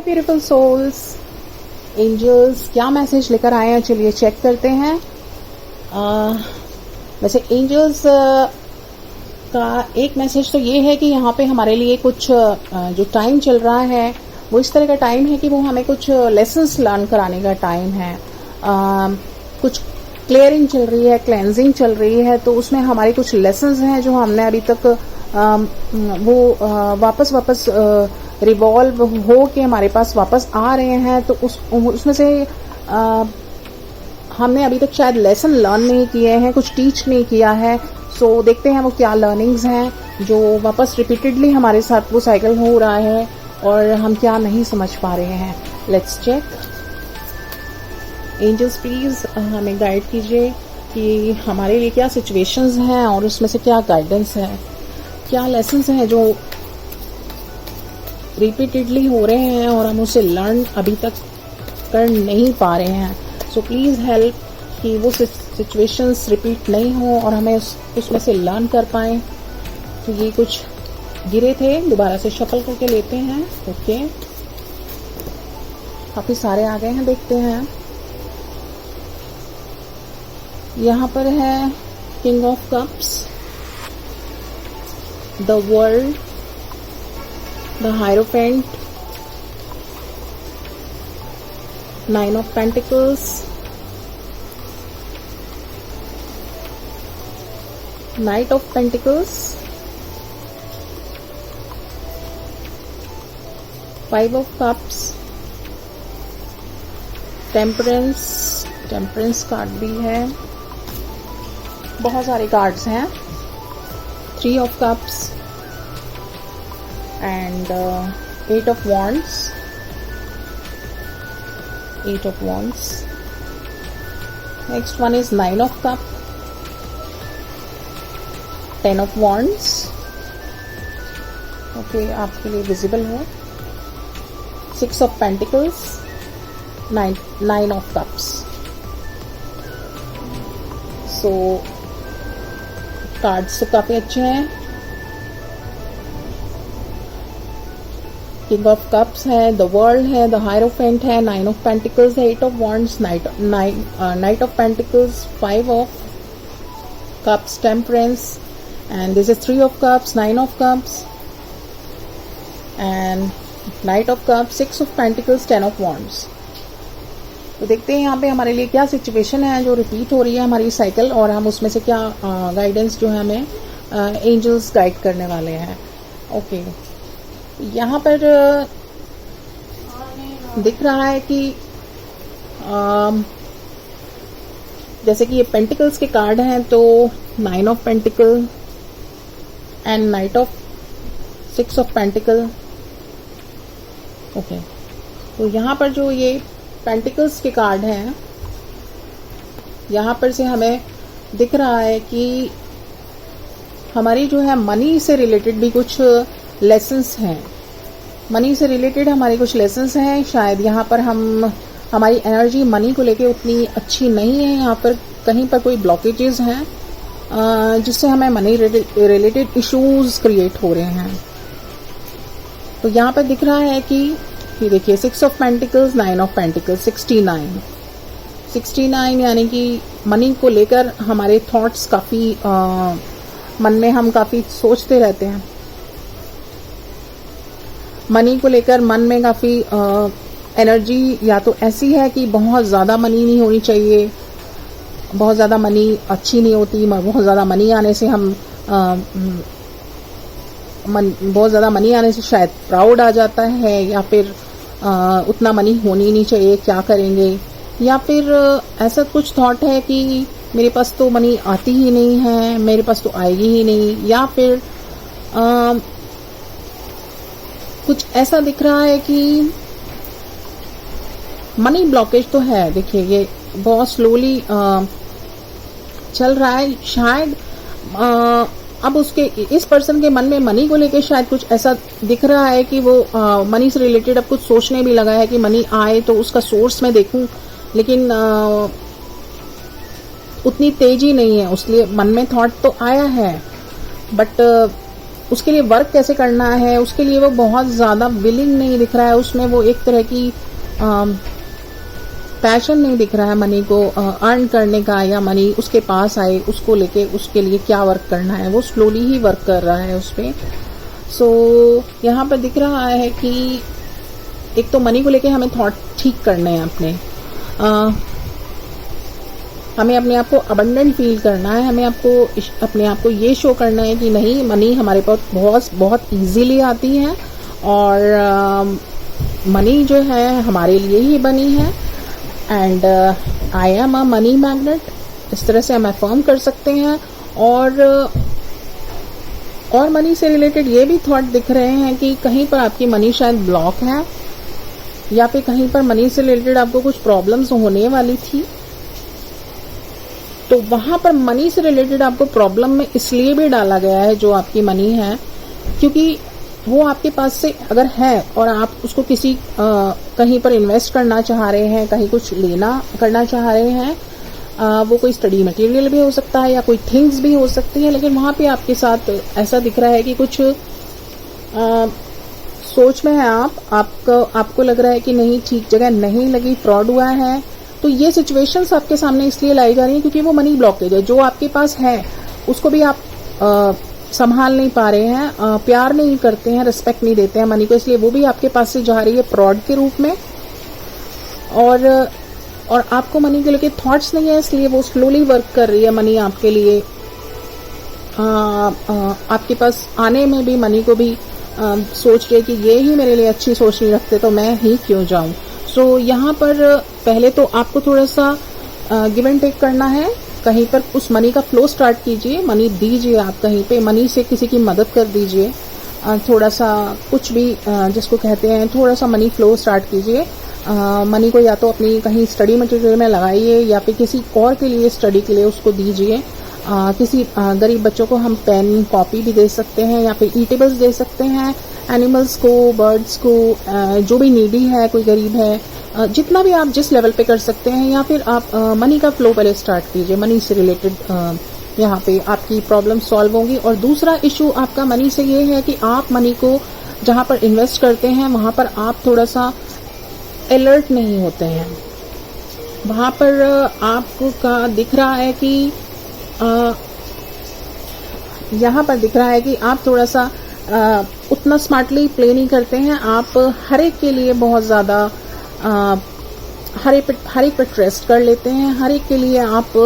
Beautiful souls, angels क्या message लेकर आए हैं, चलिए चेक करते हैं। वैसे एंजल्स का एक मैसेज तो ये है कि यहाँ पे हमारे लिए कुछ जो टाइम चल रहा है वो इस तरह का टाइम है कि वो हमें कुछ लेसन्स लर्न कराने का टाइम है। कुछ क्लियरिंग चल रही है, क्लेंजिंग चल रही है, तो उसमें हमारे कुछ लेसन्स हैं जो हमने अभी तक वापस रिवॉल्व हो के हमारे पास वापस आ रहे हैं। तो उसमें से हमने अभी तक शायद लेसन लर्न नहीं किए हैं, कुछ टीच नहीं किया है। सो देखते हैं वो क्या लर्निंग्स हैं जो वापस रिपीटेडली हमारे साथ वो साइकिल हो रहा है और हम क्या नहीं समझ पा रहे हैं। Let's check. एंजल्स प्लीज हमें गाइड कीजिए कि हमारे लिए क्या सिचुएशंस हैं और उसमें से क्या गाइडेंस है, क्या लेसन्स हैं जो रिपीटेडली हो रहे हैं और हम उसे लर्न अभी तक कर नहीं पा रहे हैं। सो प्लीज़ हेल्प कि वो सिचुएशंस रिपीट नहीं हो और हमें उसमें से लर्न कर पाएँ। तो ये कुछ गिरे थे, दोबारा से शफल करके लेते हैं। ओके, काफ़ी सारे आ गए हैं, देखते हैं। यहाँ पर है king of cups, the world, the hierophant, nine of pentacles, knight of pentacles, five of cups, temperance card भी है, बहुत सारे कार्ड्स हैं, three of cups and eight of wands, next one is nine of cup, ten of wands. Okay, आपके लिए visible है, six of pentacles, nine of cups. So cards तो काफी अच्छे हैं। किंग ऑफ कप्स है, द वर्ल्ड है, the hierophant है, नाइन ऑफ पेंटिकल्स है, eight of wands, knight of pentacles, five of cups, temperance, and this is three of cups, nine of cups and knight of cups, six of pentacles, ten of wands. तो देखते हैं यहाँ पे हमारे लिए क्या situation है जो रिपीट हो रही है हमारी साइकिल और हम उसमें से क्या गाइडेंस जो है हमें एंजल्स गाइड करने वाले हैं। ओके, यहाँ पर दिख रहा है कि जैसे कि ये पेंटिकल्स के कार्ड हैं, तो nine of pentacle and knight of six of pentacle. Okay, तो यहाँ पर जो ये पेंटिकल्स के कार्ड हैं, यहाँ पर से हमें दिख रहा है कि हमारी जो है मनी से रिलेटेड भी कुछ लेसन्स हैं। मनी से रिलेटेड हमारे कुछ लेसन्स हैं। शायद यहाँ पर हमारी एनर्जी मनी को लेके उतनी अच्छी नहीं है। यहाँ पर कहीं पर कोई ब्लॉकेजेस हैं जिससे हमें मनी रिलेटेड इश्यूज क्रिएट हो रहे हैं। तो यहाँ पर दिख रहा है कि ये देखिए, six of pentacles, nine of pentacles, 69 यानी कि मनी को लेकर हमारे थॉट्स काफी मन में हम काफी सोचते रहते हैं। मनी को लेकर मन में काफी एनर्जी या तो ऐसी है कि बहुत ज्यादा मनी नहीं होनी चाहिए, बहुत ज्यादा मनी अच्छी नहीं होती, बहुत ज्यादा मनी आने से हम बहुत ज्यादा मनी आने से शायद प्राउड आ जाता है, या फिर उतना मनी होनी नहीं चाहिए, क्या करेंगे, या फिर ऐसा कुछ थॉट है कि मेरे पास तो मनी आती ही नहीं है, मेरे पास तो आएगी ही नहीं, या फिर कुछ ऐसा दिख रहा है कि मनी ब्लॉकेज तो है। देखिए, ये बहुत स्लोली चल रहा है। शायद अब उसके इस पर्सन के मन में मनी को लेके शायद कुछ ऐसा दिख रहा है कि वो मनी से रिलेटेड अब कुछ सोचने भी लगा है कि मनी आए तो उसका सोर्स मैं देखूं, लेकिन उतनी तेजी नहीं है। उसलिए मन में थॉट तो आया है, बट उसके लिए वर्क कैसे करना है, उसके लिए वो बहुत ज़्यादा विलिंग नहीं दिख रहा है, उसमें वो एक तरह की पैशन नहीं दिख रहा है मनी को अर्न करने का, या मनी उसके पास आए उसको लेके उसके लिए क्या वर्क करना है, वो स्लोली ही वर्क कर रहा है उस पर। सो यहाँ पर दिख रहा है कि एक तो मनी को लेके हमें थॉट ठीक करने हैं अपने, हमें अपने आप को अबंडेंट फील करना है, हमें अपने आप को ये शो करना है कि नहीं, मनी हमारे पास बहुत बहुत ईजीली आती है और मनी जो है हमारे लिए ही बनी है and I am a money magnet, इस तरह से हम अफर्म कर सकते हैं। और मनी से रिलेटेड ये भी थॉट दिख रहे हैं कि कहीं पर आपकी मनी शायद ब्लॉक है, या फिर कहीं पर मनी से रिलेटेड आपको कुछ प्रॉब्लम्स होने वाली थी, तो वहां पर मनी से रिलेटेड आपको प्रॉब्लम में इसलिए भी डाला गया है जो आपकी मनी है, क्योंकि वो आपके पास से अगर है और आप उसको किसी कहीं पर इन्वेस्ट करना चाह रहे हैं, कहीं कुछ करना चाह रहे हैं, वो कोई स्टडी मटेरियल भी हो सकता है या कोई थिंग्स भी हो सकती है, लेकिन वहां पे आपके साथ ऐसा दिख रहा है कि कुछ सोच में है आपको लग रहा है कि नहीं, ठीक जगह नहीं लगी, फ्रॉड हुआ है। तो ये सिचुएशंस आपके सामने इसलिए लाई जा रही है क्योंकि वो मनी ब्लॉकेज है, जो आपके पास है उसको भी आप संभाल नहीं पा रहे हैं, प्यार नहीं करते हैं, रिस्पेक्ट नहीं देते हैं मनी को, इसलिए वो भी आपके पास से जा रही है फ्रॉड के रूप में। और आपको मनी के लेके थॉट्स नहीं है, इसलिए वो स्लोली वर्क कर रही है मनी आपके लिए। आपके पास आने में भी मनी को भी सोच रहे कि ये ही मेरे लिए अच्छी सोच नहीं रखते तो मैं ही क्यों जाऊं। सो यहाँ पर पहले तो आपको थोड़ा सा गिव एंड टेक करना है, कहीं पर उस मनी का फ्लो स्टार्ट कीजिए, मनी दीजिए, आप कहीं पे मनी से किसी की मदद कर दीजिए, थोड़ा सा कुछ भी जिसको कहते हैं थोड़ा सा मनी फ्लो स्टार्ट कीजिए। मनी को या तो अपनी कहीं स्टडी मटेरियल में लगाइए या फिर किसी और के लिए स्टडी के लिए उसको दीजिए। किसी गरीब बच्चों को हम पेन कॉपी भी दे सकते हैं या फिर ईटेबल्स दे सकते हैं, एनिमल्स को, बर्ड्स को, जो भी नीडी है, कोई गरीब है, जितना भी आप जिस लेवल पे कर सकते हैं, या फिर आप मनी का फ्लो पहले स्टार्ट कीजिए। मनी से रिलेटेड यहाँ पे आपकी प्रॉब्लम सॉल्व होंगी। और दूसरा इशू आपका मनी से ये है कि आप मनी को जहाँ पर इन्वेस्ट करते हैं वहाँ पर आप थोड़ा सा अलर्ट नहीं होते हैं, वहाँ पर आपको का दिख रहा है कि यहाँ पर दिख रहा है कि आप थोड़ा सा उतना स्मार्टली प्ले नहीं करते हैं, आप हर एक के लिए बहुत ज़्यादा हर एक पे ट्रस्ट कर लेते हैं, हर एक के लिए आप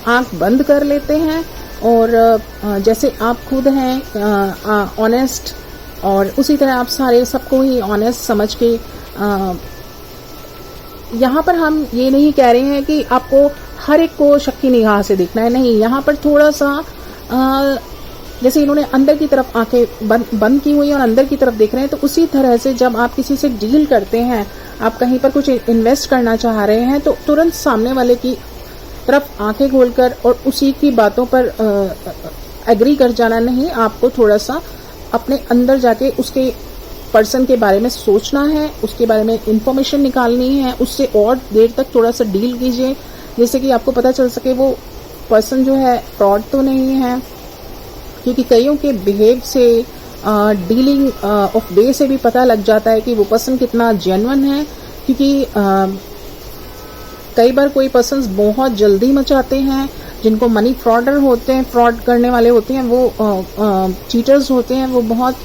आंख बंद कर लेते हैं। और जैसे आप खुद हैं ऑनेस्ट, और उसी तरह आप सारे सबको ही ऑनेस्ट समझ के यहाँ पर हम ये नहीं कह रहे हैं कि आपको हर एक को शक की निगाह से देखना है, नहीं, यहाँ पर थोड़ा सा जैसे इन्होंने अंदर की तरफ आंखें बंद की हुई और अंदर की तरफ देख रहे हैं, तो उसी तरह से जब आप किसी से डील करते हैं, आप कहीं पर कुछ इन्वेस्ट करना चाह रहे हैं, तो तुरंत सामने वाले की तरफ आंखें खोलकर और उसी की बातों पर एग्री कर जाना नहीं, आपको थोड़ा सा अपने अंदर जाके उसके पर्सन के बारे में सोचना है, उसके बारे में इंफॉर्मेशन निकालनी है, उससे और देर तक थोड़ा सा डील कीजिए, जैसे कि आपको पता चल सके वो पर्सन जो है फ्रॉड तो नहीं है। क्योंकि कईयों के बिहेव से, डीलिंग ऑफ वे से भी पता लग जाता है कि वो पर्सन कितना जेन्युइन है। क्योंकि कई बार कोई पर्सन्स बहुत जल्दी मचाते हैं, जिनको मनी फ्रॉडर होते हैं, फ्रॉड करने वाले होते हैं, वो चीटर्स होते हैं, वो बहुत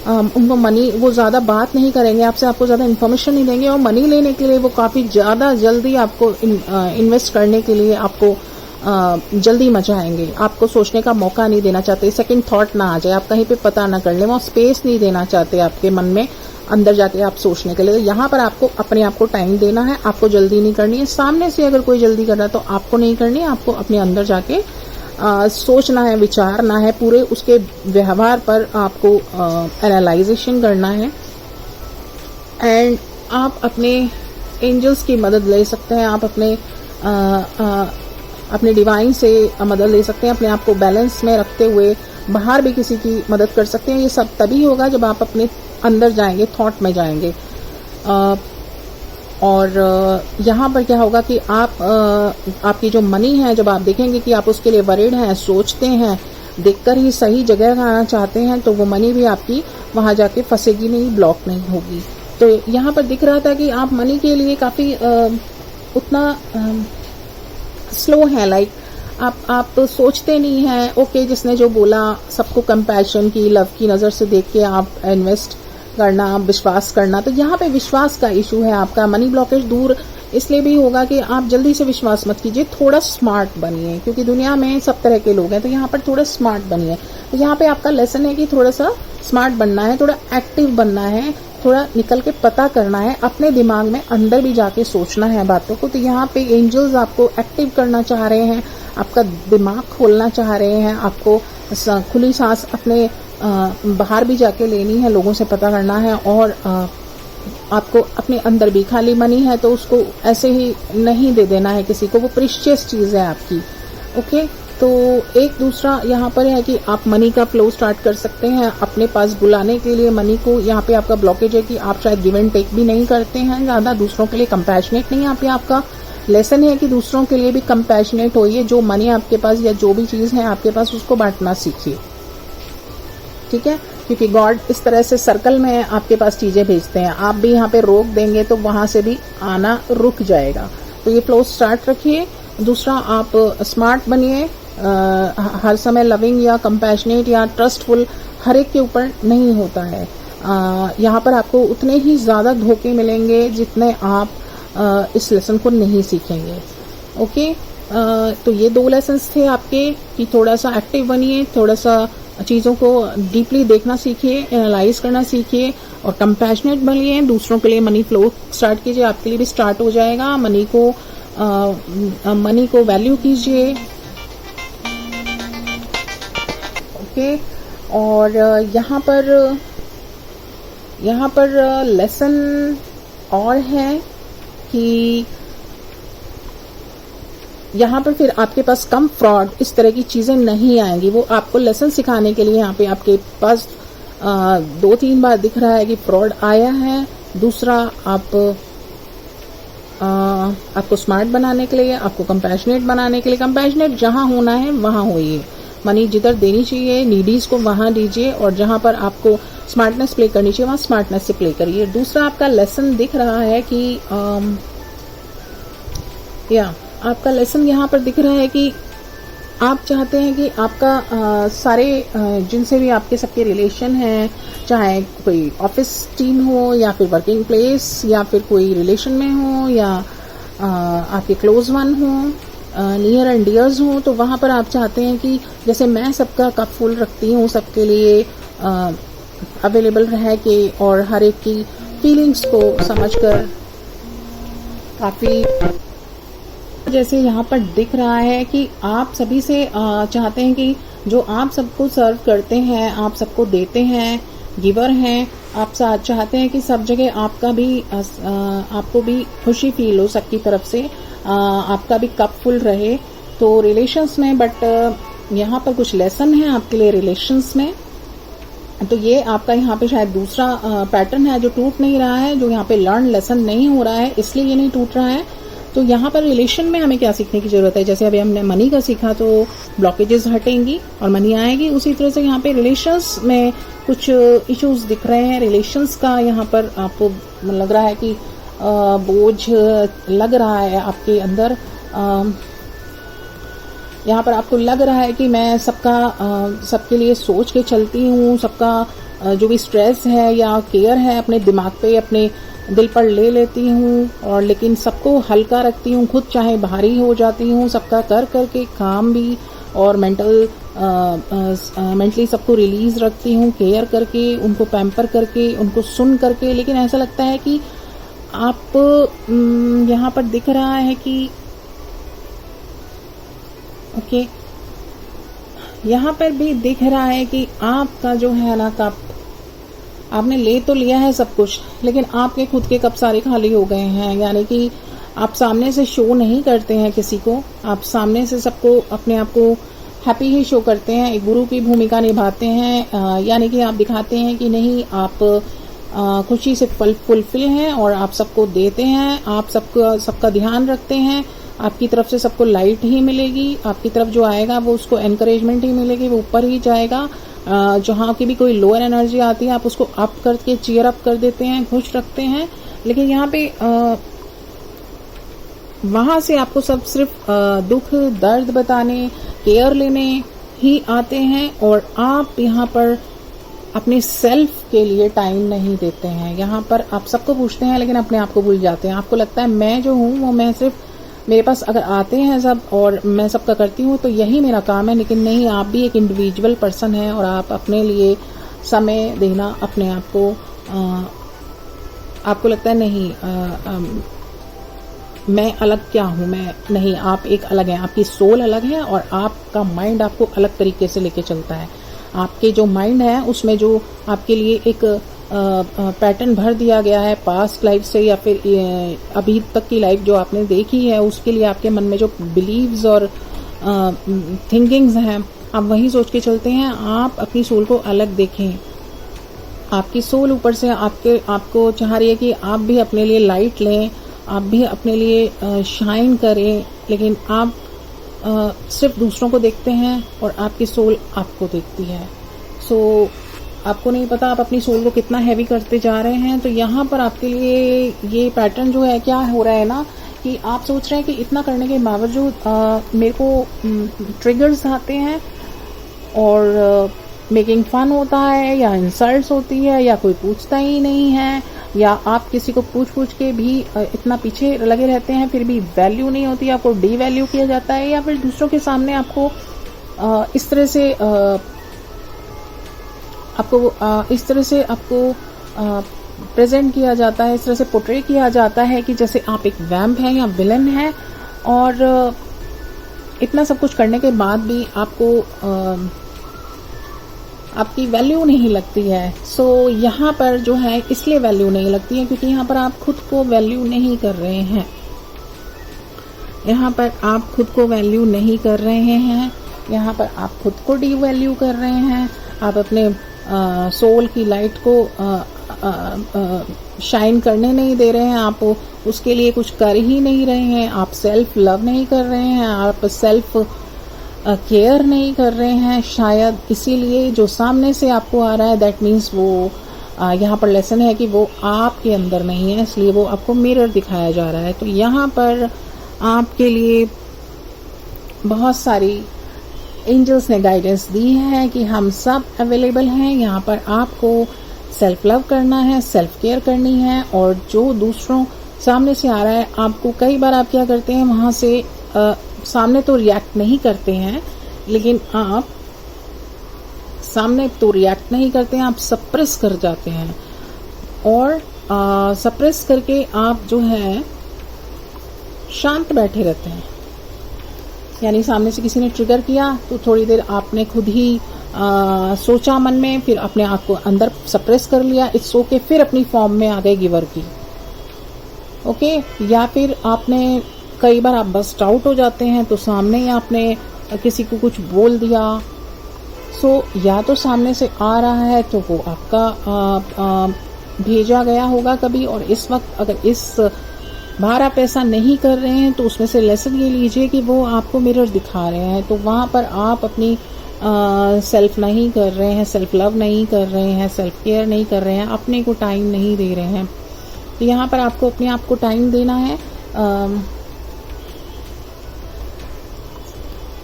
उनको मनी, वो ज़्यादा बात नहीं करेंगे आपसे, आपको ज़्यादा इन्फॉर्मेशन नहीं देंगे, और मनी लेने के लिए वो काफ़ी ज़्यादा जल्दी आपको इन्वेस्ट करने के लिए आपको जल्दी मचाएंगे, आपको सोचने का मौका नहीं देना चाहते, सेकंड थॉट ना आ जाए, आप कहीं पे पता ना कर ले, वो स्पेस नहीं देना चाहते आपके मन में अंदर जाके आप सोचने के लिए। यहाँ पर आपको अपने आप को टाइम देना है, आपको जल्दी नहीं करनी है। सामने से अगर कोई जल्दी कर रहा है तो आपको नहीं करनी है, आपको अपने अंदर जाके सोचना है, विचारना है, पूरे उसके व्यवहार पर आपको एनालाइजेशन करना है। एंड आप अपने एंजल्स की मदद ले सकते हैं, आप अपने डिवाइन से मदद ले सकते हैं, अपने आप को बैलेंस में रखते हुए बाहर भी किसी की मदद कर सकते हैं। ये सब तभी होगा जब आप अपने अंदर जाएंगे, थॉट में जाएंगे। और यहाँ पर क्या होगा कि आपकी जो मनी है, जब आप देखेंगे कि आप उसके लिए वरीड हैं, सोचते हैं, देखकर ही सही जगह आना चाहते हैं, तो वो मनी भी आपकी वहां जाके फंसेगी नहीं, ब्लॉक नहीं होगी। तो यहाँ पर दिख रहा था कि आप मनी के लिए काफी उतना स्लो है, लाइक आप सोचते नहीं हैं। ओके, जिसने जो बोला, सबको कंपैशन की, लव की नजर से देख के आप इन्वेस्ट करना, विश्वास करना, तो यहाँ पे विश्वास का इशू है आपका। मनी ब्लॉकेज दूर इसलिए भी होगा कि आप जल्दी से विश्वास मत कीजिए, थोड़ा स्मार्ट बनिए, क्योंकि दुनिया में सब तरह के लोग हैं, तो यहाँ पर थोड़ा स्मार्ट बनिए। तो यहाँ पे आपका लेसन है कि थोड़ा सा स्मार्ट बनना है, थोड़ा एक्टिव बनना है, थोड़ा निकल के पता करना है, अपने दिमाग में अंदर भी जाके सोचना है बातों को। तो यहाँ पे एंजल्स आपको एक्टिव करना चाह रहे हैं, आपका दिमाग खोलना चाह रहे हैं, आपको खुली सांस अपने बाहर भी जाके लेनी है, लोगों से पता करना है, और आपको अपने अंदर भी, खाली मनी है तो उसको ऐसे ही नहीं दे देना है किसी को, वो प्रीशियस चीज है आपकी। ओके, तो एक दूसरा यहाँ पर है कि आप मनी का फ्लो स्टार्ट कर सकते हैं अपने पास बुलाने के लिए मनी को। यहाँ पे आपका ब्लॉकेज है कि आप शायद गिव एंड टेक भी नहीं करते हैं ज्यादा, दूसरों के लिए कंपैशनेट नहीं। यहाँ पे आपका लेसन है कि दूसरों के लिए भी कंपैशनेट होइए, जो मनी आपके पास या जो भी चीज है आपके पास, उसको बांटना सीखिए, ठीक है, क्योंकि गॉड इस तरह से सर्कल में आपके पास चीजें भेजते हैं। आप भी यहाँ पे रोक देंगे तो वहां से भी आना रुक जाएगा। तो ये फ्लो स्टार्ट रखिए। दूसरा, आप स्मार्ट बनिए, हर समय लविंग या कंपैशनेट या ट्रस्टफुल हर एक के ऊपर नहीं होता है। यहाँ पर आपको उतने ही ज्यादा धोखे मिलेंगे जितने आप इस लेसन को नहीं सीखेंगे। ओके, तो ये 2 लेसन्स थे आपके कि थोड़ा सा एक्टिव बनिए, थोड़ा सा चीजों को डीपली देखना सीखिए, एनालाइज करना सीखिए, और कंपैशनेट बनिए। दूसरों के लिए मनी फ्लो स्टार्ट कीजिए, आपके लिए भी स्टार्ट हो जाएगा। मनी को वैल्यू कीजिए। ओके, और यहाँ पर लेसन और है कि यहाँ पर फिर आपके पास कम फ्रॉड, इस तरह की चीजें नहीं आएंगी। वो आपको लेसन सिखाने के लिए यहाँ पे आपके पास 2-3 बार दिख रहा है कि फ्रॉड आया है। दूसरा, आपको स्मार्ट बनाने के लिए, आपको कंपैशनेट बनाने के लिए, कंपैशनेट जहां होना है वहां होइए, मनी जिधर देनी चाहिए नीडीज को वहां दीजिए, और जहां पर आपको स्मार्टनेस प्ले करनी चाहिए वहां स्मार्टनेस से प्ले करिए। दूसरा, आपका लेसन दिख रहा है कि आपका लेसन यहाँ पर दिख रहा है कि आप चाहते हैं कि आपका सारे जिनसे भी आपके सबके रिलेशन हैं, चाहे कोई ऑफिस टीम हो या फिर वर्किंग प्लेस या फिर कोई रिलेशन में हो या आपके क्लोज वन हो, नियर एंड डियर्स हो, तो वहां पर आप चाहते हैं कि जैसे मैं सबका कप फुल रखती हूँ, सबके लिए अवेलेबल रह के और हर एक की फीलिंग्स को समझकर काफी, जैसे यहाँ पर दिख रहा है कि आप सभी से चाहते हैं कि जो आप सबको सर्व करते हैं, आप सबको देते हैं, गिवर हैं, आप चाहते हैं कि सब जगह आपको भी खुशी फील हो सबकी तरफ से, आपका भी कप फुल रहे। तो रिलेशंस में, बट यहाँ पर कुछ लेसन है आपके लिए रिलेशंस में। तो ये आपका यहाँ पे शायद दूसरा पैटर्न है जो टूट नहीं रहा है, जो यहाँ पे लर्न लेसन नहीं हो रहा है, इसलिए ये नहीं टूट रहा है। तो यहाँ पर रिलेशन में हमें क्या सीखने की जरूरत है? जैसे अभी हमने मनी का सीखा तो ब्लॉकेजेस हटेंगी और मनी आएगी, उसी तरह से यहाँ पे रिलेशंस में कुछ इश्यूज दिख रहे हैं। रिलेशंस का यहाँ पर आपको लग रहा है कि बोझ लग रहा है आपके अंदर। यहाँ पर आपको लग रहा है कि मैं सबके लिए सोच के चलती हूँ, सबका जो भी स्ट्रेस है या केयर है अपने दिमाग पे, अपने दिल पर ले लेती हूँ, और लेकिन सबको हल्का रखती हूँ, खुद चाहे भारी हो जाती हूँ, सबका कर करके काम भी, और मेंटली सबको रिलीज रखती हूँ, केयर करके, उनको पैम्पर करके, उनको सुन करके। लेकिन ऐसा लगता है कि आप यहाँ पर दिख रहा है कि ओके, यहाँ पर भी दिख रहा है कि आपका जो है ना कप, आपने ले तो लिया है सब कुछ, लेकिन आपके खुद के कप सारे खाली हो गए हैं। यानी कि आप सामने से शो नहीं करते हैं किसी को, आप सामने से सबको अपने आप को हैप्पी ही शो करते हैं, एक गुरु की भूमिका निभाते हैं। यानी कि आप दिखाते हैं कि नहीं, आप खुशी से फुलफिल हैं और आप सबको देते हैं, आप सबका ध्यान रखते हैं। आपकी तरफ से सबको लाइट ही मिलेगी, आपकी तरफ जो आएगा वो उसको एनकरेजमेंट ही मिलेगी, वो ऊपर ही जाएगा। जहाँ की भी कोई लोअर एनर्जी आती है आप उसको अप करके चीयर अप कर देते हैं, खुश रखते हैं। लेकिन यहाँ पे वहां से आपको सब सिर्फ दुख दर्द बताने, केयर लेने ही आते हैं और आप यहाँ पर अपने सेल्फ के लिए टाइम नहीं देते हैं। यहाँ पर आप सबको पूछते हैं लेकिन अपने आप को भूल जाते हैं। आपको लगता है मैं जो हूँ वो मैं सिर्फ, मेरे पास अगर आते हैं सब और मैं सबका करती हूँ तो यही मेरा काम है, लेकिन नहीं, आप भी एक इंडिविजुअल पर्सन है और आप अपने लिए समय देना अपने आप को आपको लगता है नहीं मैं अलग क्या हूँ, मैं नहीं, आप एक अलग हैं, आपकी सोल अलग है और आपका माइंड आपको अलग तरीके से लेके चलता है। आपके जो माइंड है उसमें जो आपके लिए एक पैटर्न भर दिया गया है पास्ट लाइफ से या फिर अभी तक की लाइफ जो आपने देखी है, उसके लिए आपके मन में जो बिलीव्स और थिंकिंग्स हैं आप वही सोच के चलते हैं। आप अपनी सोल को अलग देखें। आपकी सोल ऊपर से आपको चाह रही है कि आप भी अपने लिए लाइट लें, आप भी अपने लिए शाइन करें, लेकिन आप सिर्फ दूसरों को देखते हैं और आपकी सोल आपको देखती है। सो आपको नहीं पता आप अपनी सोल को कितना हैवी करते जा रहे हैं। तो यहाँ पर आपके लिए ये पैटर्न जो है क्या हो रहा है ना कि आप सोच रहे हैं कि इतना करने के बावजूद मेरे को ट्रिगर्स आते हैं और मेकिंग फन होता है या इंसल्ट्स होती है या कोई पूछता ही नहीं है, या आप किसी को पूछ के भी इतना पीछे लगे रहते हैं फिर भी वैल्यू नहीं होती, आपको डी वैल्यू किया जाता है, या फिर दूसरों के सामने आपको इस तरह से आपको प्रेजेंट किया जाता है, इस तरह से पोर्ट्रे किया जाता है कि जैसे आप एक वैम्प हैं या विलन हैं। और इतना सब कुछ करने के बाद भी आपको आपकी वैल्यू नहीं लगती है। सो यहाँ पर जो है इसलिए वैल्यू नहीं लगती है क्योंकि यहाँ पर आप खुद को वैल्यू नहीं कर रहे हैं। यहाँ पर आप खुद को वैल्यू नहीं कर रहे हैं, यहाँ पर आप खुद को डी वैल्यू कर रहे हैं। आप अपने सोल की लाइट को शाइन करने नहीं दे रहे हैं, आप उसके लिए कुछ कर ही नहीं रहे हैं, आप सेल्फ लव नहीं कर रहे हैं, आप सेल्फ केयर नहीं कर रहे हैं। शायद इसीलिए जो सामने से आपको आ रहा है दैट मीन्स वो यहाँ पर लेसन है कि वो आपके अंदर नहीं है, इसलिए वो आपको मिरर दिखाया जा रहा है। तो यहाँ पर आपके लिए बहुत सारी एंजल्स ने गाइडेंस दी है कि हम सब अवेलेबल हैं। यहाँ पर आपको सेल्फ लव करना है, सेल्फ केयर करनी है, और जो दूसरों सामने से आ रहा है आपको, कई बार आप क्या करते हैं वहां से सामने तो रिएक्ट नहीं करते हैं, लेकिन आप सामने तो रिएक्ट नहीं करते हैं, आप सप्रेस कर जाते हैं और सप्रेस करके आप जो है शांत बैठे रहते हैं। यानी सामने से किसी ने ट्रिगर किया तो थोड़ी देर आपने खुद ही सोचा मन में, फिर अपने आप को अंदर सप्रेस कर लिया, इट्स ओके, फिर अपनी फॉर्म में आ गए गिवर की, ओके। या फिर आपने कई बार आप बस्ट आउट हो जाते हैं तो सामने ही आपने किसी को कुछ बोल दिया। सो या तो सामने से आ रहा है तो वो आपका भेजा गया होगा कभी, और इस वक्त अगर इस बार आप ऐसा नहीं कर रहे हैं तो उसमें से लेसन ये लीजिए कि वो आपको मिरर दिखा रहे हैं। तो वहाँ पर आप अपनी सेल्फ नहीं कर रहे हैं, सेल्फ लव नहीं कर रहे हैं, सेल्फ केयर नहीं कर रहे हैं, अपने को टाइम नहीं दे रहे हैं। तो यहाँ पर आपको अपने आप को टाइम देना है।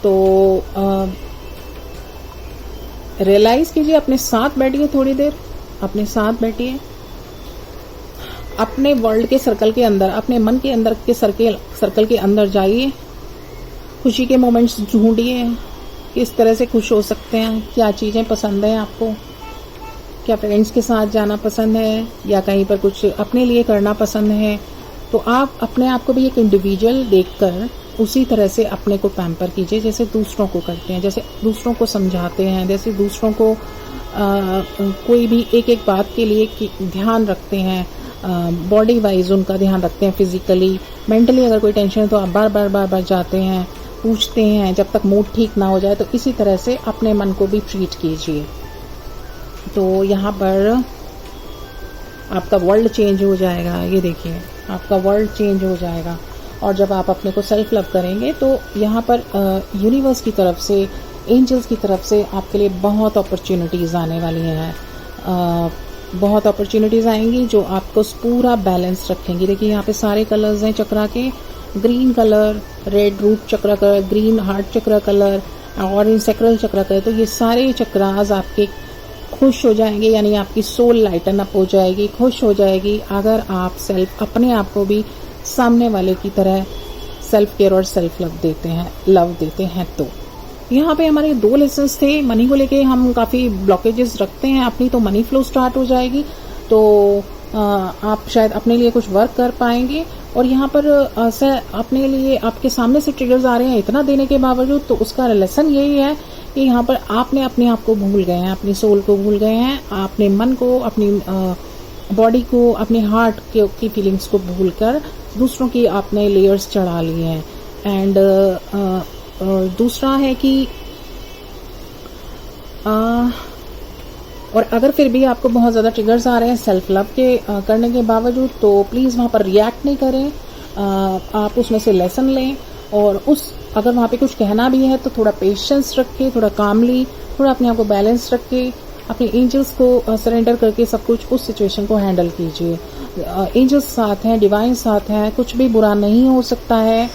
तो रियलाइज कीजिए, अपने साथ बैठिए, थोड़ी देर अपने साथ बैठिए, अपने वर्ल्ड के सर्कल के अंदर, अपने मन के अंदर के सर्कल के अंदर जाइए, खुशी के मोमेंट्स ढूंढिए, किस तरह से खुश हो सकते हैं, क्या चीज़ें पसंद है आपको, क्या फ्रेंड्स के साथ जाना पसंद है या कहीं पर कुछ अपने लिए करना पसंद है। तो आप अपने आप को भी एक इंडिविजुअल देखकर उसी तरह से अपने को पैम्पर कीजिए जैसे दूसरों को करते हैं, जैसे दूसरों को समझाते हैं, जैसे दूसरों को कोई भी एक एक बात के लिए ध्यान रखते हैं, बॉडी वाइज उनका ध्यान रखते हैं, फिजिकली मेंटली अगर कोई टेंशन है तो आप बार बार जाते हैं, पूछते हैं जब तक मूड ठीक ना हो जाए। तो इसी तरह से अपने मन को भी ट्रीट कीजिए। तो यहाँ पर आपका वर्ल्ड चेंज हो जाएगा। ये देखिए, आपका वर्ल्ड चेंज हो जाएगा। और जब आप अपने को सेल्फ लव करेंगे तो यहाँ पर यूनिवर्स की तरफ से, एंजल्स की तरफ से आपके लिए बहुत अपॉर्चुनिटीज़ आने वाली हैं। बहुत अपॉर्चुनिटीज़ आएंगी जो आपको पूरा बैलेंस रखेंगी। देखिए यहाँ पे सारे कलर्स हैं चक्रा के, ग्रीन कलर, रेड रूट चक्रा कलर, ग्रीन हार्ट चक्रा कलर, ऑरेंज सैक्रल चक्रा कलर। तो ये सारे चक्रास आपके खुश हो जाएंगे, यानी आपकी सोल लाइटन अप हो जाएगी, खुश हो जाएगी अगर आप सेल्फ अपने आप को भी सामने वाले की तरह सेल्फ केयर और सेल्फ लव देते हैं। तो यहाँ पे हमारे 2 लेसन्स थे। मनी को लेके हम काफ़ी ब्लॉकेजेस रखते हैं अपनी, तो मनी फ्लो स्टार्ट हो जाएगी, तो आप शायद अपने लिए कुछ वर्क कर पाएंगे। और यहाँ पर अपने लिए आपके सामने से ट्रिगर्स आ रहे हैं इतना देने के बावजूद, तो उसका लेसन यही है कि यहाँ पर आपने अपने आप को भूल गए हैं, अपनी सोल को भूल गए हैं, आपने मन को, अपनी बॉडी को, अपने हार्ट की फीलिंग्स को भूलकर दूसरों की आपने लेयर्स चढ़ा लिए हैं। एंड दूसरा है कि और अगर फिर भी आपको बहुत ज़्यादा ट्रिगर्स आ रहे हैं सेल्फ लव के करने के बावजूद, तो प्लीज़ वहाँ पर रिएक्ट नहीं करें। आप उसमें से लेसन लें, और अगर वहाँ पे कुछ कहना भी है तो थोड़ा पेशेंस रखें, थोड़ा कामली, थोड़ा अपने आप को बैलेंस रखें, अपने एंजल्स को सरेंडर करके सब कुछ उस सिचुएशन को हैंडल कीजिए। एंजल्स साथ हैं, डिवाइन साथ हैं, कुछ भी बुरा नहीं हो सकता है।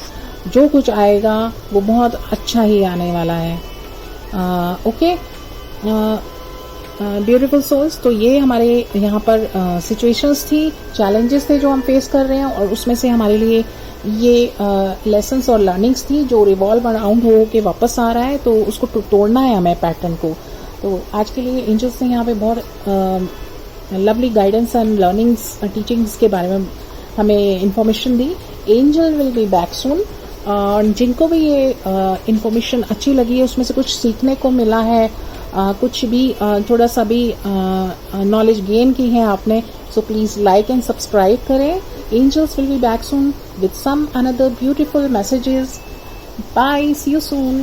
जो कुछ आएगा वो बहुत अच्छा ही आने वाला है। ओके ब्यूटीफुल सोल्स, तो ये हमारे यहाँ पर सिचुएशंस थी, चैलेंजेस थे जो हम फेस कर रहे हैं, और उसमें से हमारे लिए ये लेसन्स और लर्निंग्स थी जो रिवॉल्व अराउंड हो के वापस आ रहा है। तो उसको तोड़ना है हमें पैटर्न को। तो आज के लिए एंजल्स ने यहाँ पे बहुत lovely guidance and learnings, teachings के बारे में हमें information the. Angel will be back सून। जिनको भी ये इंफॉर्मेशन अच्छी लगी है, उसमें से कुछ सीखने को मिला है, कुछ भी थोड़ा सा भी नॉलेज गेन की है आपने, so please like and subscribe करें। Angels will be back soon with some another beautiful messages. Bye, see you soon.